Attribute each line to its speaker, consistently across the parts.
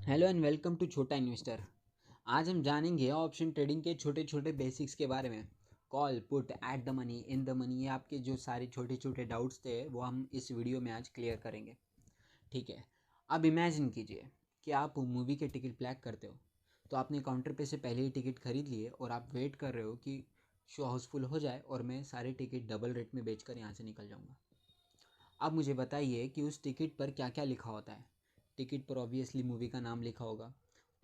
Speaker 1: Hello and welcome to छोटा investor. आज हम जानेंगे ऑप्शन ट्रेडिंग के छोटे छोटे बेसिक्स के बारे में। Call put at the money in the money, ये आपके जो सारे छोटे छोटे डाउट्स थे वो हम इस वीडियो में आज क्लियर करेंगे। ठीक है। अब इमेजिन कीजिए कि आप मूवी के टिकट ब्लैक करते हो। तो आपने काउंटर पे से पहले ही टिकट खरीद लिए और आप वेट कर रहे हो कि शो हाउसफुल हो जाए और मैं सारे टिकट डबल रेट में बेचकर यहाँ से निकल जाऊँगा। अब मुझे बताइए कि उस टिकट पर क्या क्या लिखा होता है। टिकट पर ऑब्वियसली मूवी का नाम लिखा होगा,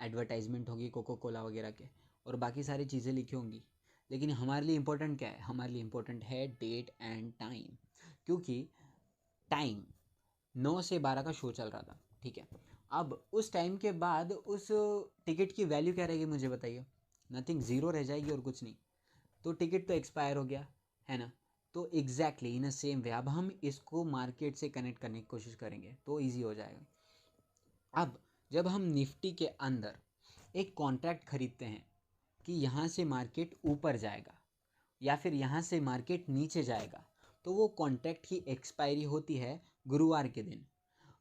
Speaker 1: एडवर्टाइजमेंट होगी कोको कोला वगैरह के, और बाकी सारी चीज़ें लिखी होंगी। लेकिन हमारे लिए इम्पोर्टेंट क्या है? हमारे लिए इम्पोर्टेंट है डेट एंड टाइम। क्योंकि टाइम 9 से 12 का शो चल रहा था। ठीक है। अब उस टाइम के बाद उस टिकट की वैल्यू क्या रहेगी मुझे बताइए। नथिंग, ज़ीरो रह जाएगी और कुछ नहीं। तो टिकट तो एक्सपायर हो गया है ना। तो एग्जैक्टली इन अ सेम वे अब हम इसको मार्केट से कनेक्ट करने की कोशिश करेंगे तो इजी हो जाएगा। अब जब हम निफ्टी के अंदर एक कॉन्ट्रैक्ट खरीदते हैं कि यहाँ से मार्केट ऊपर जाएगा या फिर यहाँ से मार्केट नीचे जाएगा, तो वो कॉन्ट्रैक्ट की एक्सपायरी होती है गुरुवार के दिन।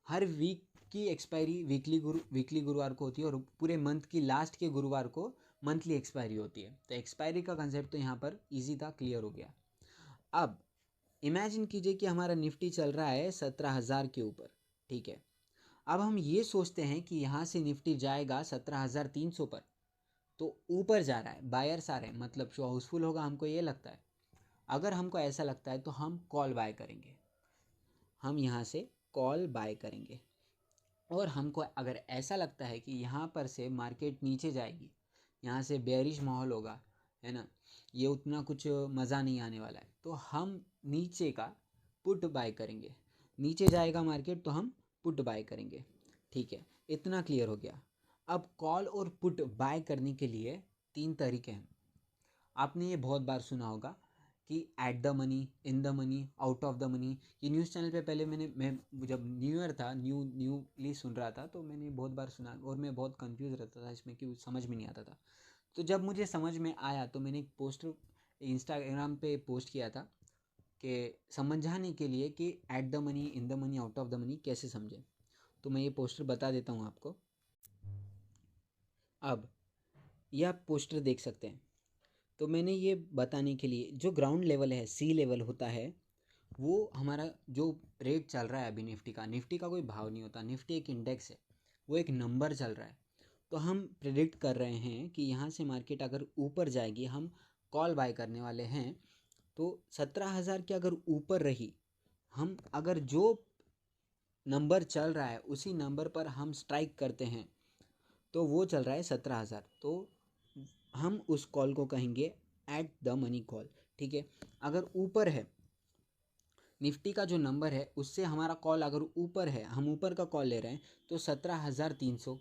Speaker 1: हर वीक की एक्सपायरी वीकली गुरुवार को होती है और पूरे मंथ की लास्ट के गुरुवार को मंथली एक्सपायरी होती है। तो एक्सपायरी का कंसेप्ट तो यहाँ पर इजी था, क्लियर हो गया। अब इमेजिन कीजिए कि हमारा निफ्टी चल रहा है 17,000 के ऊपर। ठीक है। अब हम ये सोचते हैं कि यहाँ से निफ्टी जाएगा 17,300 पर, तो ऊपर जा रहा है, बायर्स आ रहे हैं, मतलब शो हाउसफुल होगा, हमको ये लगता है। अगर हमको ऐसा लगता है तो हम कॉल बाय करेंगे, हम यहाँ से कॉल बाय करेंगे। और हमको अगर ऐसा लगता है कि यहाँ पर से मार्केट नीचे जाएगी, यहाँ से बेयरिश माहौल होगा, है ना, ये उतना कुछ मज़ा नहीं आने वाला है, तो हम नीचे का पुट बाय करेंगे। नीचे जाएगा मार्केट तो हम पुट बाय करेंगे। ठीक है, इतना क्लियर हो गया। अब कॉल और पुट बाय करने के लिए तीन तरीके हैं। आपने ये बहुत बार सुना होगा कि at the money, in the money, out of the money. ये न्यूज़ चैनल पे पहले मैं जब न्यू ईयर था, न्यूली सुन रहा था, तो मैंने बहुत बार सुना और मैं बहुत कंफ्यूज रहता था इसमें कि समझ में नहीं आता था। तो जब मुझे समझ में आया तो मैंने एक पोस्टर इंस्टाग्राम पे पोस्ट किया था कि समझाने के लिए कि at the money, in the money, out of the money कैसे समझें। तो मैं ये पोस्टर बता देता हूँ आपको। अब यह आप पोस्टर देख सकते हैं। तो मैंने ये बताने के लिए, जो ग्राउंड लेवल है, सी लेवल होता है, वो हमारा जो रेट चल रहा है अभी निफ्टी का कोई भाव नहीं होता। निफ्टी एक इंडेक्स है, वो एक नंबर चल रहा है। तो हम प्रिडिक्ट कर रहे हैं कि यहाँ से मार्केट अगर ऊपर जाएगी, हम कॉल बाय करने वाले हैं। तो 17,000 के अगर ऊपर रही, हम अगर जो नंबर चल रहा है उसी नंबर पर हम स्ट्राइक करते हैं, तो वो चल रहा है 17,000। तो हम उस कॉल को कहेंगे एट द मनी कॉल। ठीक है। अगर ऊपर है, निफ्टी का जो नंबर है उससे हमारा कॉल अगर ऊपर है, हम ऊपर का कॉल ले रहे हैं, तो 17,300,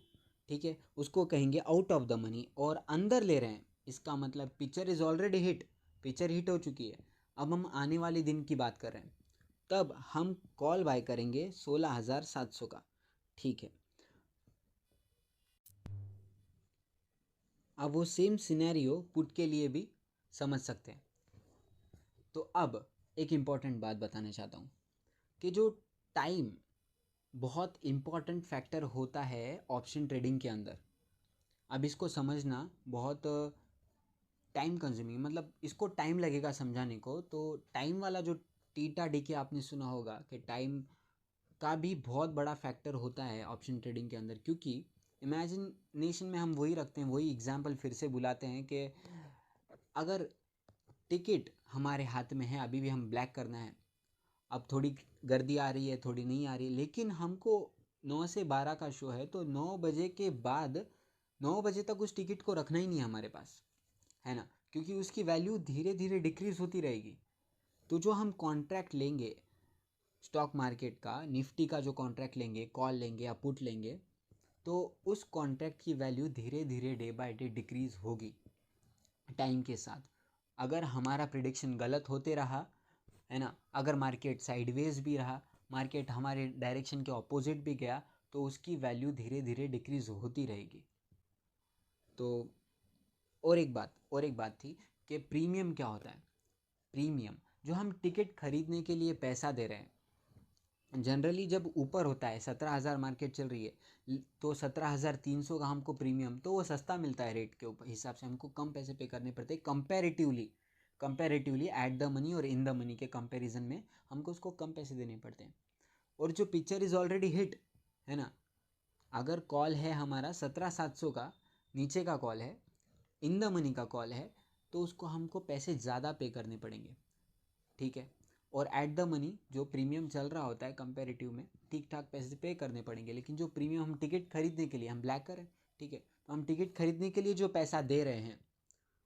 Speaker 1: ठीक है, उसको कहेंगे आउट ऑफ द मनी। और अंदर ले रहे हैं, इसका मतलब picture is already hit, picture hit हो चुकी है। अब हम आने वाले दिन की बात कर रहे हैं, तब हम कॉल बाय करेंगे 16,700 का। ठीक है। अब वो सेम सिनेरियो पुट के लिए भी समझ सकते हैं। तो अब एक इम्पॉर्टेंट बात बताना चाहता हूँ कि जो टाइम बहुत इम्पॉर्टेंट फैक्टर होता है ऑप्शन ट्रेडिंग के अंदर। अब इसको समझना बहुत टाइम कंज्यूमिंग, मतलब इसको टाइम लगेगा समझाने को। तो टाइम वाला जो टीटा डीके आपने सुना होगा कि टाइम का भी बहुत बड़ा फैक्टर होता है ऑप्शन ट्रेडिंग के अंदर। क्योंकि इमेजिनेशन में हम वही रखते हैं, वही एग्जांपल फिर से बुलाते हैं कि अगर टिकट हमारे हाथ में है, अभी भी हम ब्लैक करना है, अब थोड़ी गर्दी आ रही है, थोड़ी नहीं आ रही, लेकिन हमको 9 से 12 का शो है, तो 9 बजे के बाद 9 बजे तक उस टिकट को रखना ही नहीं है हमारे पास, है ना, क्योंकि उसकी वैल्यू धीरे धीरे डिक्रीज होती रहेगी। तो जो हम कॉन्ट्रैक्ट लेंगे स्टॉक मार्केट का, निफ्टी का जो कॉन्ट्रैक्ट लेंगे, कॉल लेंगे या पुट लेंगे, तो उस कॉन्ट्रैक्ट की वैल्यू धीरे धीरे डे बाय डे डिक्रीज होगी टाइम के साथ। अगर हमारा प्रिडिक्शन गलत होते रहा, है ना, अगर मार्केट साइडवेज भी रहा, मार्केट हमारे डायरेक्शन के ऑपोजिट भी गया, तो उसकी वैल्यू धीरे धीरे डिक्रीज होती रहेगी। तो और एक बात थी कि प्रीमियम क्या होता है। प्रीमियम, जो हम टिकट खरीदने के लिए पैसा दे रहे हैं, जनरली जब ऊपर होता है 17,000 मार्केट चल रही है तो 17,300 का हमको प्रीमियम, तो वो सस्ता मिलता है रेट के ऊपर हिसाब से, हमको कम पैसे पे करने पड़ते हैं कंपैरेटिवली एट द मनी और इन द मनी के कंपैरिजन में हमको उसको कम पैसे देने पड़ते हैं। और जो पिक्चर इज़ ऑलरेडी हिट है ना, अगर कॉल है हमारा 17,700 का, नीचे का कॉल है, इन द मनी का कॉल है, तो उसको हमको पैसे ज़्यादा पे करने पड़ेंगे, ठीक है। और ऐट द मनी जो प्रीमियम चल रहा होता है कंपेरेटिव में ठीक ठाक पैसे पे करने पड़ेंगे, लेकिन जो प्रीमियम हम टिकट खरीदने के लिए, हम ब्लैक करें, ठीक है, तो हम टिकट खरीदने के लिए जो पैसा दे रहे हैं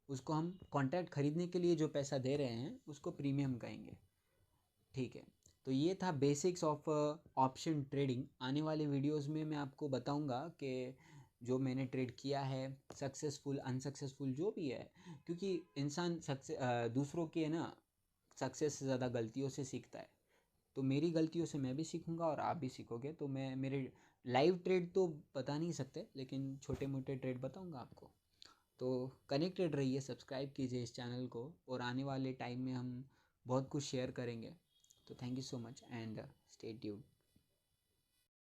Speaker 1: उसको, हम कॉन्ट्रैक्ट खरीदने के लिए जो पैसा दे रहे हैं उसको प्रीमियम कहेंगे, ठीक है। तो ये था बेसिक्स ऑफ ऑप्शन ट्रेडिंग। आने वाले वीडियोस में मैं आपको बताऊंगा कि जो मैंने ट्रेड किया है, सक्सेसफुल अनसक्सेसफुल जो भी है, क्योंकि इंसान दूसरों के ना सक्सेस से ज़्यादा गलतियों से सीखता है। तो मेरी गलतियों से मैं भी सीखूंगा और आप भी सीखोगे। तो मैं मेरे लाइव ट्रेड तो बता नहीं सकते, लेकिन छोटे मोटे ट्रेड बताऊंगा आपको। तो कनेक्टेड रहिए, सब्सक्राइब कीजिए इस चैनल को, और आने वाले टाइम में हम बहुत कुछ शेयर करेंगे। तो thank you so much and stay tuned.